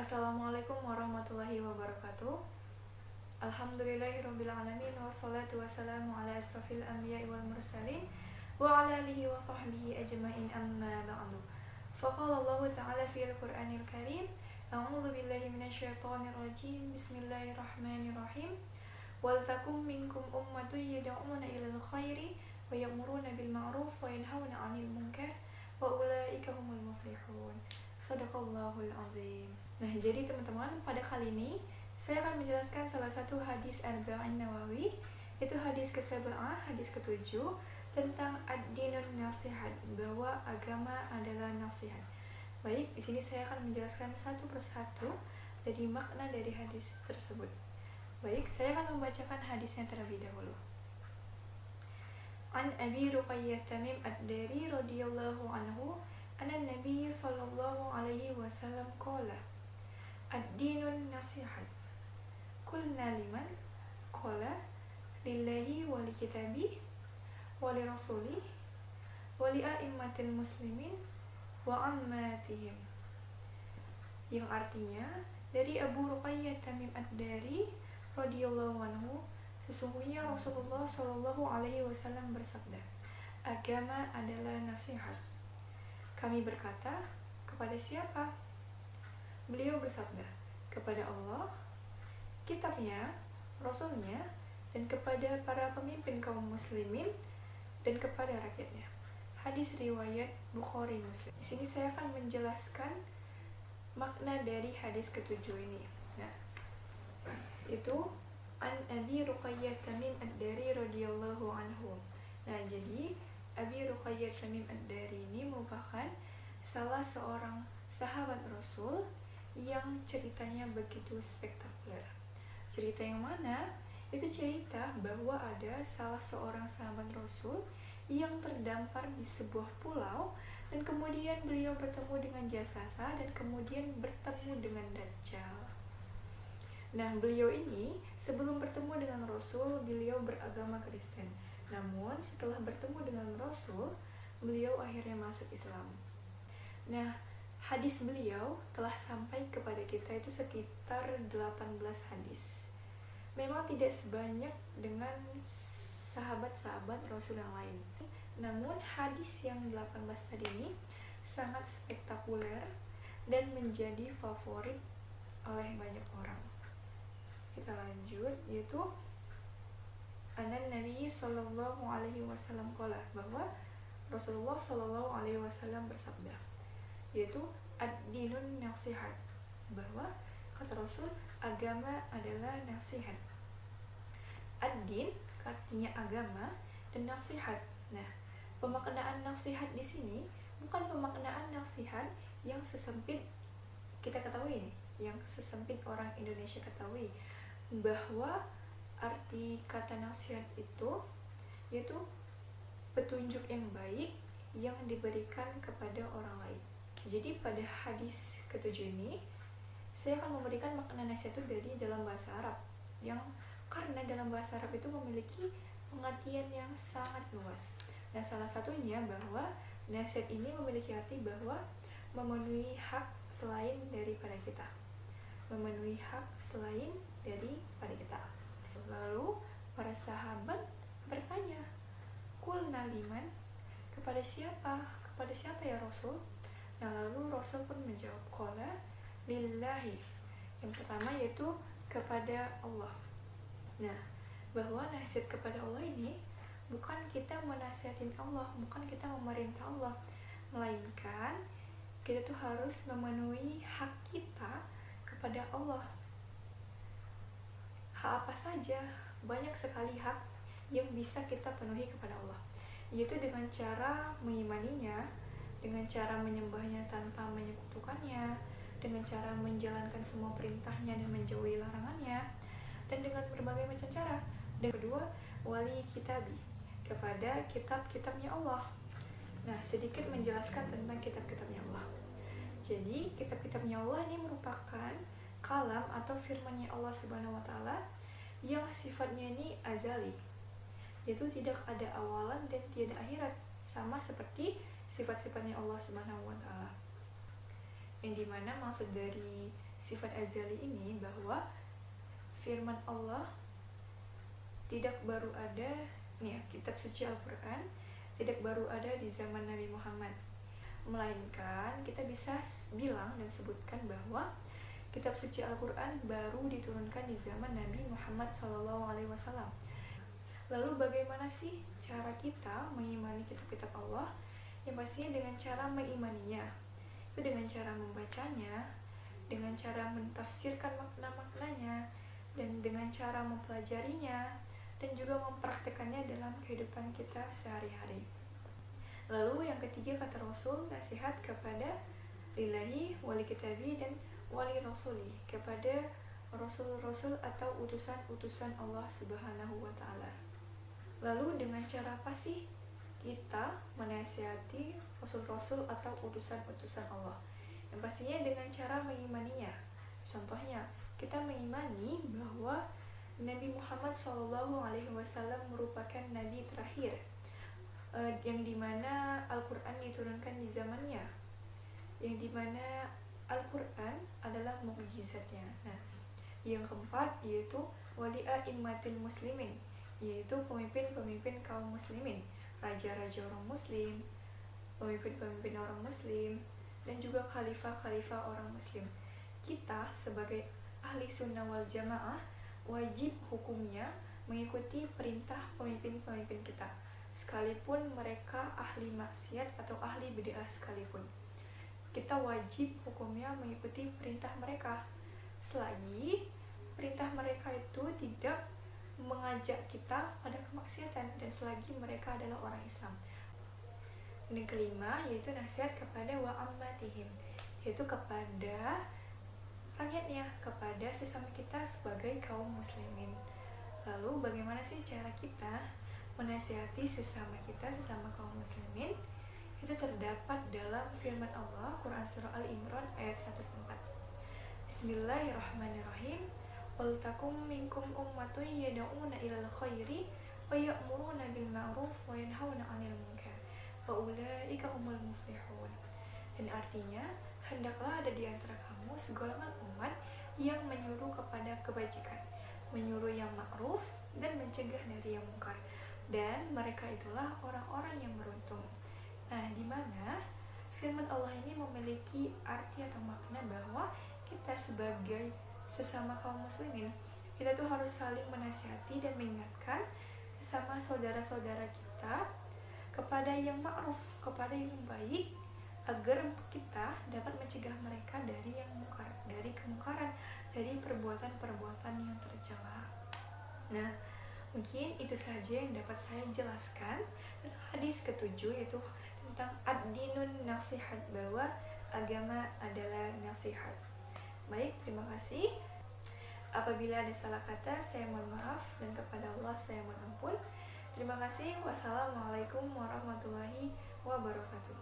Assalamualaikum warahmatullahi wabarakatuh. Alhamdulillahirrabbilalamin. Wassalatu wassalamu ala asrafil anbiya wal mursalin wa ala alihi wa sahbihi ajma'in, amma ba'du. Faqala Allah ta'ala fil Qur'anil Karim, a'udzu billahi minasyaitonir rajim. Bismillahirrahmanirrahim. Wal takum minkum ummatun yad'una ilal khairi wa ya'muruna bil ma'ruf wa yanhauna 'anil munkar wa ulaika humul muflihun. Shadaqallahul azim. Nah, jadi teman-teman, pada kali ini saya akan menjelaskan salah satu hadis Arba'in Nawawi, yaitu hadis ke-7, hadis ke-7 tentang ad-dinun nasihat, bahwa agama adalah nasihat. Baik, di sini saya akan menjelaskan satu persatu dari makna dari hadis tersebut. Baik, saya akan membacakan hadisnya terlebih dahulu. An Abi Ruqayyah Tamim ad-Dari radhiyallahu anhu, anna Nabi sallallahu alaihi wasallam qala ad-dinun nasihat. Qulna liman? Qala lillahi wa li kitabi wa li rasuli wa li a'immatil muslimin wa ammatihim. Yang artinya, dari Abu Ruqayyah Tamim ad-Dari radhiyallahu anhu, sesungguhnya Rasulullah sallallahu alaihi wasallam bersabda, agama adalah nasihat. Kami berkata, kepada siapa? Beliau bersabda, kepada Allah, kitabnya, rasulnya, dan kepada para pemimpin kaum muslimin, dan kepada rakyatnya. Hadis riwayat Bukhari Muslim. Di sini saya akan menjelaskan makna dari hadis ke-7 ini. Nah, itu An Abi Ruqayyah Tamim ad-Dari radhiyallahu anhu. Nah, jadi Abi Ruqayyah Tamim ad-Dari ini merupakan salah seorang sahabat Rasul yang ceritanya begitu spektakuler. Cerita yang mana? Itu cerita bahwa ada salah seorang sahabat Rasul yang terdampar di sebuah pulau, dan kemudian beliau bertemu dengan Jasasa, dan kemudian bertemu dengan Dajjal. Nah, beliau ini sebelum bertemu dengan Rasul, beliau beragama Kristen. Namun setelah bertemu dengan Rasul, beliau akhirnya masuk Islam. Nah, hadis beliau telah sampai kepada kita itu sekitar 18 hadis. Memang tidak sebanyak dengan sahabat-sahabat Rasul yang lain. Namun hadis yang 18 tadi ini sangat spektakuler dan menjadi favorit oleh banyak orang. Kita lanjut, yaitu anan Nabi sallallahu alaihi wasallam qala, bahwa Rasulullah sallallahu alaihi wasallam bersabda, yaitu ad-dinun nasihat, bahwa kata Rasul, agama adalah nasihat. Ad-din artinya agama, dan nasihat. Nah, pemaknaan nasihat di sini bukan pemaknaan nasihat yang sesempit kita ketahui, yang sesempit orang Indonesia ketahui, bahwa arti kata nasihat itu yaitu petunjuk yang baik yang diberikan kepada orang lain. Jadi pada hadis ke-7 ini saya akan memberikan makna nasihat itu dari dalam bahasa Arab, yang karena dalam bahasa Arab itu memiliki pengertian yang sangat luas. Nah, salah satunya bahwa nasihat ini memiliki arti bahwa memenuhi hak selain daripada kita, memenuhi hak selain daripada kita. Lalu para sahabat bertanya, qulna liman? Kepada siapa? Kepada siapa ya Rasul? Nah, lalu Rasul pun menjawab, qala lillahi. Yang pertama yaitu kepada Allah. Nah, bahwa nasihat kepada Allah ini bukan kita menasihatin Allah, bukan kita memerintah Allah, melainkan kita tuh harus memenuhi hak kita kepada Allah. Hak apa saja? Banyak sekali hak yang bisa kita penuhi kepada Allah, yaitu dengan cara mengimaninya, dengan cara menyembahnya tanpa menyekutukannya, dengan cara menjalankan semua perintahnya dan menjauhi larangannya, dan dengan berbagai macam cara. Dan kedua, wali kitabi, kepada kitab-kitabnya Allah. Nah, sedikit menjelaskan tentang kitab-kitabnya Allah. Jadi, kitab-kitabnya Allah ini merupakan kalam atau firman-Nya Allah Subhanahu wa taala yang sifatnya ini azali, yaitu tidak ada awalan dan tiada akhirat, sama seperti sifat-sifatnya Allah Subhanahu wa taala. Yang dimana maksud dari sifat azali ini bahwa firman Allah tidak baru ada nih ya, kitab suci Al-Quran tidak baru ada di zaman Nabi Muhammad, melainkan kita bisa bilang dan sebutkan bahwa kitab suci Al-Quran baru diturunkan di zaman Nabi Muhammad SAW. Lalu bagaimana sih cara kita mengimani kitab-kitab Allah? Yang pastinya dengan cara mengimaninya, itu dengan cara membacanya, dengan cara mentafsirkan makna-maknanya, dan dengan cara mempelajarinya, dan juga mempraktekannya dalam kehidupan kita sehari-hari. Lalu yang ketiga kata Rasul, nasihat kepada lillahi, wali kitabi, dan wali rasuli, kepada rasul-rasul atau utusan-utusan Allah Subhanahu wa Ta'ala. Lalu dengan cara apa sih kita menasihati rasul-rasul atau utusan-utusan Allah? Yang pastinya dengan cara mengimaninya. Contohnya, kita mengimani bahwa Nabi Muhammad SAW merupakan nabi terakhir, yang dimana Al-Quran diturunkan di zamannya, yang dimana Al-Quran adalah mukjizatnya. Nah, yang keempat yaitu wali a'immatil muslimin, yaitu pemimpin-pemimpin kaum muslimin, raja-raja orang muslim, pemimpin-pemimpin orang muslim, dan juga khalifah-khalifah orang muslim. Kita sebagai ahli sunnah wal jamaah wajib hukumnya mengikuti perintah pemimpin-pemimpin kita, sekalipun mereka ahli maksiat atau ahli bid'ah sekalipun. Kita wajib hukumnya mengikuti perintah mereka, selagi perintah mereka itu tidak mengajak kita pada kemaksiatan dan selagi mereka adalah orang Islam. Dan kelima yaitu nasihat kepada wa'ammatihim, yaitu kepada rakyatnya, kepada sesama kita sebagai kaum muslimin. Lalu bagaimana sih cara kita menasihati sesama kita, sesama kaum muslimin? Itu terdapat dalam firman Allah, Quran Surah Al-Imran ayat 104. Bismillahirrahmanirrahim. Wal takum minkum ummatun yad'una ilal khairi wa ya'muruna bil ma'ruf wa yanhauna 'anil munkar wa ulaika humul muflihun. Dan artinya, hendaklah ada di antara kamu segolongan umat yang menyuruh kepada kebajikan, menyuruh yang ma'ruf dan mencegah dari yang munkar, dan mereka itulah orang-orang yang beruntung. Nah, di mana firman Allah ini memiliki arti atau makna bahwa kita sebagai sesama kaum muslimin, kita tuh harus saling menasihati dan mengingatkan sesama saudara-saudara kita kepada yang ma'ruf, kepada yang baik, agar kita dapat mencegah mereka dari yang mungkar, dari kemungkaran, dari perbuatan-perbuatan yang tercela. Nah, mungkin itu saja yang dapat saya jelaskan tentang hadis ketujuh, yaitu tentang ad-dinun nasihat, bahwa agama adalah nasihat. Baik, terima kasih. Apabila ada salah kata, saya mohon maaf, dan kepada Allah saya mohon ampun. Terima kasih. Wassalamualaikum warahmatullahi wabarakatuh.